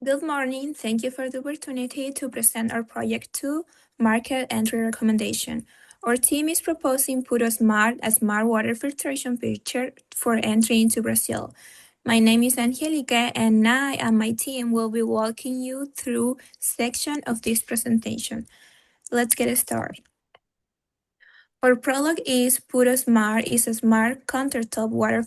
Good morning. Thank you for the opportunity to present our Project 2 Market Entry Recommendation. Our team is proposing PuroSmart, a smart water filtration pitcher for entry into Brazil. My name is Angelica, and I and my team will be walking you through section of this presentation. Let's get started. Our product is PuroSmart. It's a smart countertop water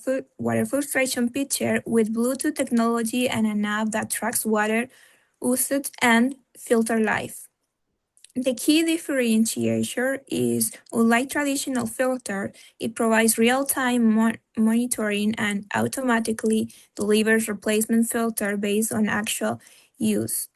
filtration pitcher with Bluetooth technology and an app that tracks water usage and filter life. The key differentiator is, unlike traditional filter, it provides real-time monitoring and automatically delivers replacement filter based on actual use.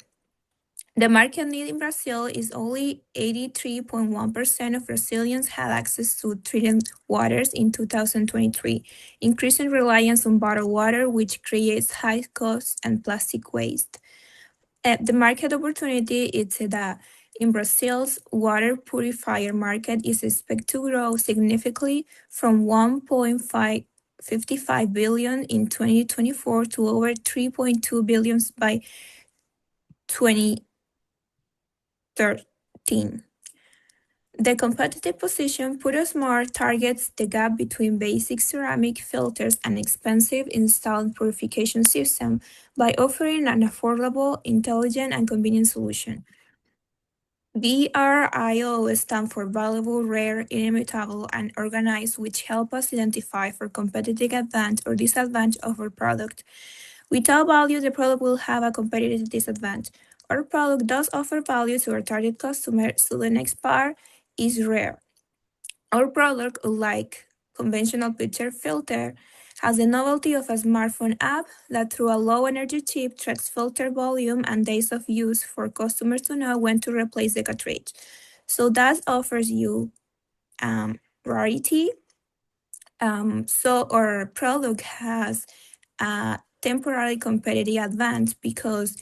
The market need in Brazil is only 83.1% of Brazilians had access to treated waters in 2023, increasing reliance on bottled water, which creates high costs and plastic waste. The market opportunity is that in Brazil's water purifier market is expected to grow significantly from 1.55 billion in 2024 to over 3.2 billion by 2013. The competitive position PuroSmart targets the gap between basic ceramic filters and expensive installed purification system by offering an affordable, intelligent, and convenient solution. VRIO stands for valuable, rare, inimitable, and organized, which help us identify for competitive advantage or disadvantage of our product. Without value, the product will have a competitive disadvantage. Our product does offer value to our target customer, so the next part is rare. Our product, unlike conventional pitcher filter, has the novelty of a smartphone app that through a low energy chip tracks filter volume and days of use for customers to know when to replace the cartridge. So that offers you rarity. So our product has a temporary competitive advantage because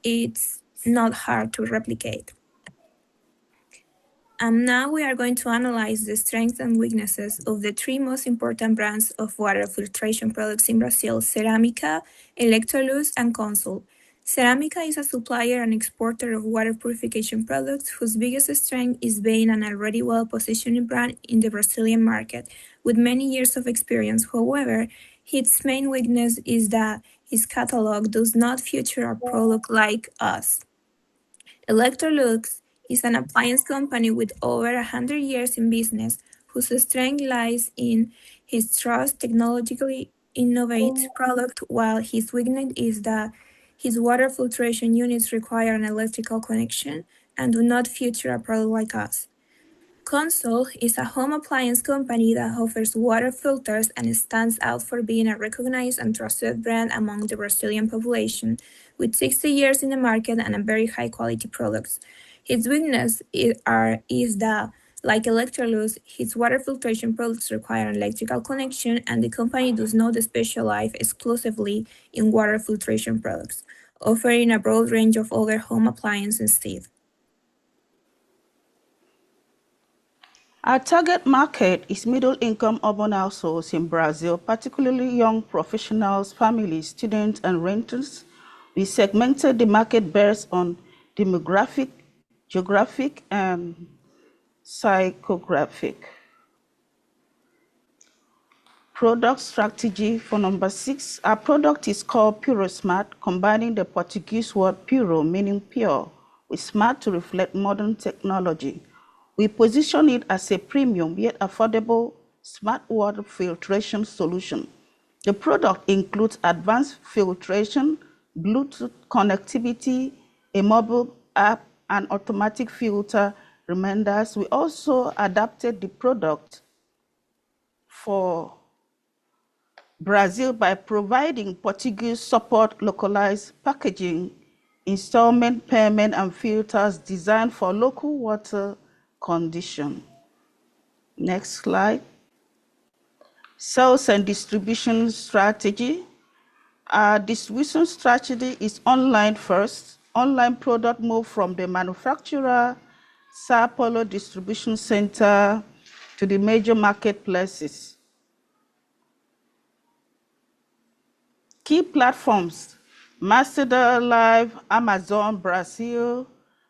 it's not hard to replicate. Now we are going to analyze the strengths and weaknesses of the three most important brands of water filtration products in Brazil: Ceramica, Electrolux, and Consul. Ceramica is a supplier and exporter of water purification products whose biggest strength is being an already well-positioned brand in the Brazilian market with many years of experience. However, its main weakness is that its catalog does not feature a product like us. Electrolux is an appliance company with over 100 years in business, whose strength lies in his trust technologically innovative product, while his weakness is that his water filtration units require an electrical connection and do not feature a product like us. Consul is a home appliance company that offers water filters and stands out for being a recognized and trusted brand among the Brazilian population, with 60 years in the market and a very high quality products. His weakness is that, like Electrolux, his water filtration products require an electrical connection, and the company does not specialize exclusively in water filtration products, offering a broad range of other home appliances instead. Our target market is middle-income urban households in Brazil, particularly young professionals, families, students, and renters. We segmented the market based on demographic, geographic, and psychographic. Product strategy for number 6. Our product is called PuroSmart, combining the Portuguese word puro, meaning pure, with smart to reflect modern technology. We position it as a premium yet affordable smart water filtration solution. The product includes advanced filtration, Bluetooth connectivity, a mobile app, and automatic filter reminders. We also adapted the product for Brazil by providing Portuguese support, localized packaging, installment payment, and filters designed for local water condition. Next slide. Sales and distribution strategy. Our distribution strategy is online first. Online product move from the manufacturer, Sao Paulo distribution center, to the major marketplaces. Key platforms Masada Live, Amazon, Brazil,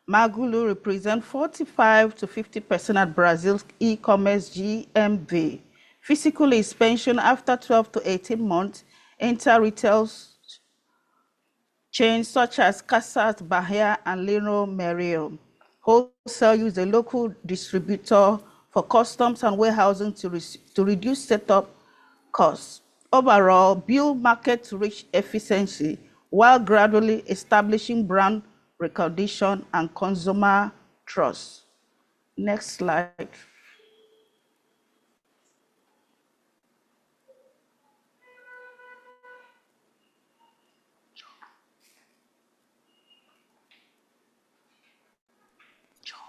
Magulu represent 45 to 50% at Brazil's e-commerce GMV. Physical expansion after 12 to 18 months enter retail chains such as Casas Bahia and Leroy Merrill. Wholesale use a local distributor for customs and warehousing to reduce setup costs. Overall, build market reach efficiency while gradually establishing brand recognition and consumer trust. Next slide.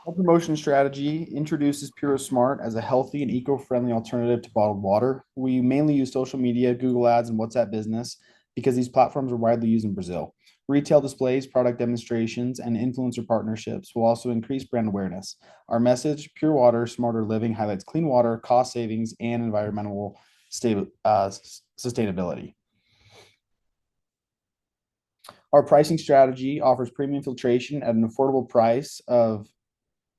Our promotion strategy introduces Puro Smart as a healthy and eco-friendly alternative to bottled water. We mainly use social media, Google Ads, and WhatsApp Business because these platforms are widely used in Brazil. Retail displays, product demonstrations, and influencer partnerships will also increase brand awareness. Our message, Pure Water, Smarter Living, highlights clean water, cost savings, and environmental sustainability. Our pricing strategy offers premium filtration at an affordable price of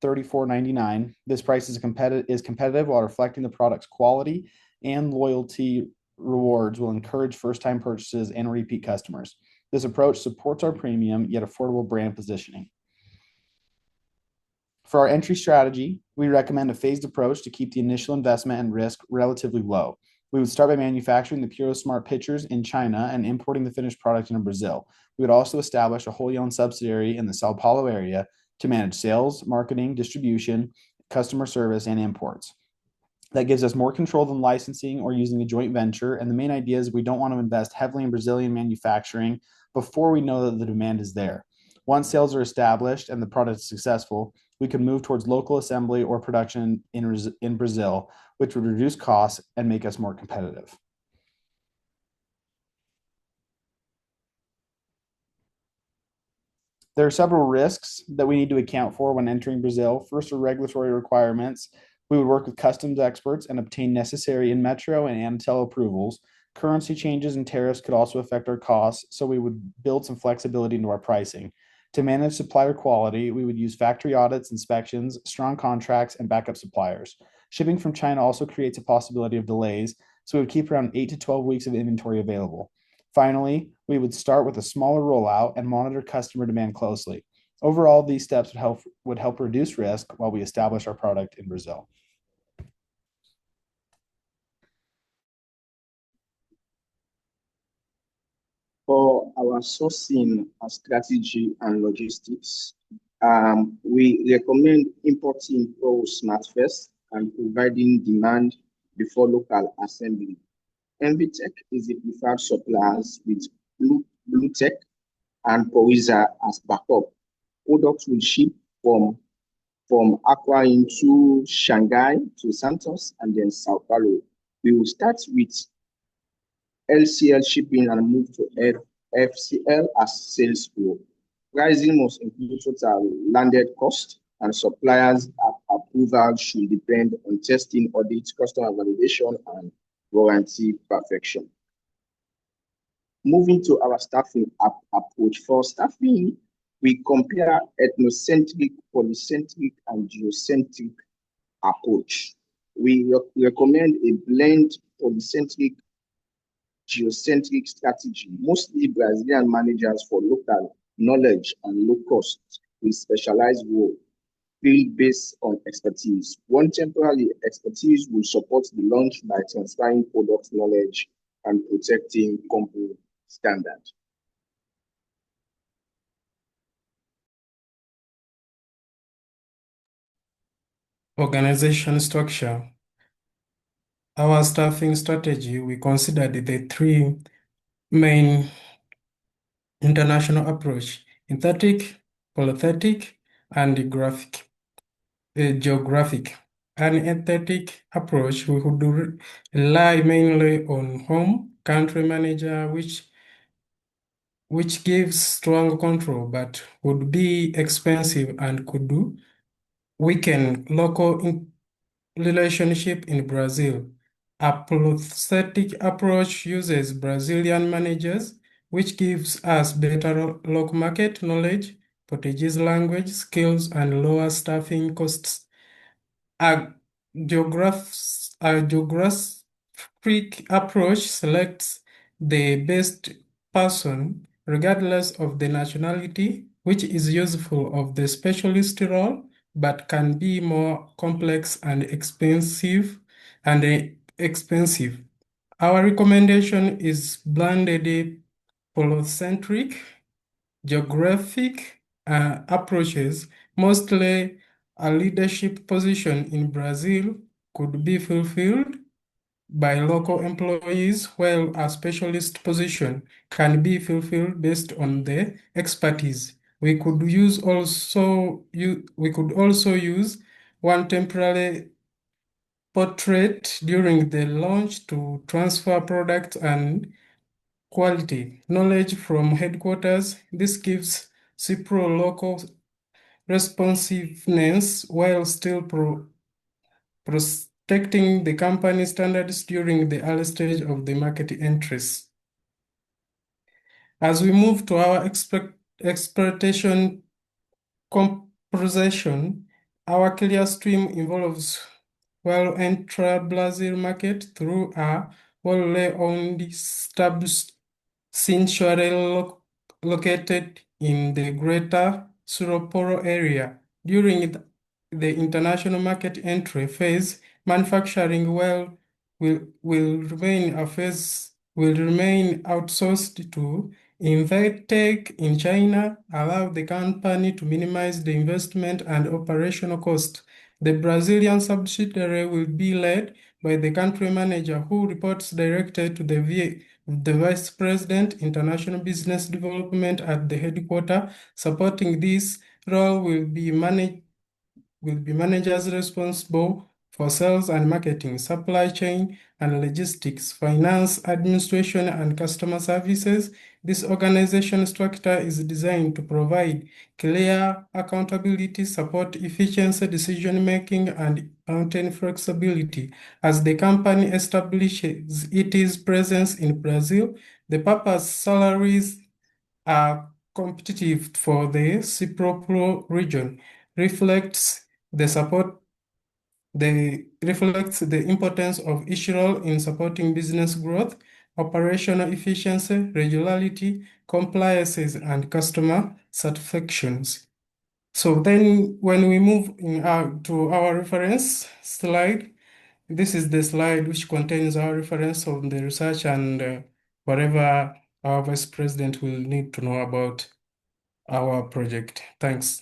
$34.99. This price is competitive while reflecting the product's quality, and loyalty rewards will encourage first-time purchases and repeat customers. This approach supports our premium yet affordable brand positioning. For our entry strategy, we recommend a phased approach to keep the initial investment and risk relatively low. We would start by manufacturing the Puro Smart pitchers in China and importing the finished product into Brazil. We would also establish a wholly owned subsidiary in the Sao Paulo area to manage sales, marketing, distribution, customer service, and imports. That gives us more control than licensing or using a joint venture. And the main idea is we don't want to invest heavily in Brazilian manufacturing before we know that the demand is there. Once sales are established and the product is successful, we can move towards local assembly or production in Brazil, which would reduce costs and make us more competitive. There are several risks that we need to account for when entering Brazil. First are regulatory requirements. We would work with customs experts and obtain necessary INMETRO and Anatel approvals. Currency changes and tariffs could also affect our costs, so we would build some flexibility into our pricing. To manage supplier quality, we would use factory audits, inspections, strong contracts, and backup suppliers. Shipping from China also creates a possibility of delays, so we would keep around 8 to 12 weeks of inventory available. Finally, we would start with a smaller rollout and monitor customer demand closely. Overall, these steps would help reduce risk while we establish our product in Brazil. For our sourcing strategy and logistics, we recommend importing Pro Smart first and providing demand before local assembly. Envitech is the preferred suppliers with Bluetech and Poriza as backup. Products will ship from Accra into Shanghai to Santos and then Sao Paulo. We will start with LCL shipping and move to FCL as sales flow. Pricing must include total landed cost, and suppliers' approval should depend on testing, audit, customer validation, and warranty perfection. Moving to our staffing approach. For staffing, we compare ethnocentric, polycentric, and geocentric approach. We recommend a blend polycentric, geocentric strategy, mostly Brazilian managers for local knowledge and low cost with specialized role, field based on expertise. One temporary expertise will support the launch by transferring product knowledge and protecting company standard. Organization structure. Our staffing strategy, we considered the three main international approach: synthetic, polythetic, and geographic. An synthetic approach, we would rely mainly on home country manager, which gives strong control but would be expensive and could weaken local relationship in Brazil. A polythetic approach uses Brazilian managers which gives us better local market knowledge, Portuguese language skills, and lower staffing costs. A geographic approach selects the best person regardless of the nationality, which is useful of the specialist role, but can be more complex and expensive. Our recommendation is blended polycentric geographic approaches. Mostly a leadership position in Brazil could be fulfilled by local employees, while a specialist position can be fulfilled based on the expertise. We could also use one temporary portrait during the launch to transfer product and quality knowledge from headquarters. This gives Cipro local responsiveness while still protecting the company standards during the early stage of the market entries. As we move to our exploitation composition, our clear stream involves well enter Brazil market through a wholly owned established sanctuary located in the greater Sao Paulo area. During the international market entry phase, manufacturing will remain outsourced to Invitec in China, allow the company to minimize the investment and operational cost. The Brazilian subsidiary will be led by the country manager who reports directly to the Vice President, International Business Development at the headquarters. Supporting this role will be managers responsible for sales and marketing, supply chain and logistics, finance, administration, and customer services. This organization structure is designed to provide clear accountability, support efficiency, decision-making, and maintain flexibility. As the company establishes its presence in Brazil, the purpose salaries are competitive for the Cipro region, reflects the importance of each role in supporting business growth, operational efficiency, regularity, compliances, and customer satisfactions. So then when we move to our reference slide, this is the slide which contains our reference on the research and whatever our Vice President will need to know about our project. Thanks.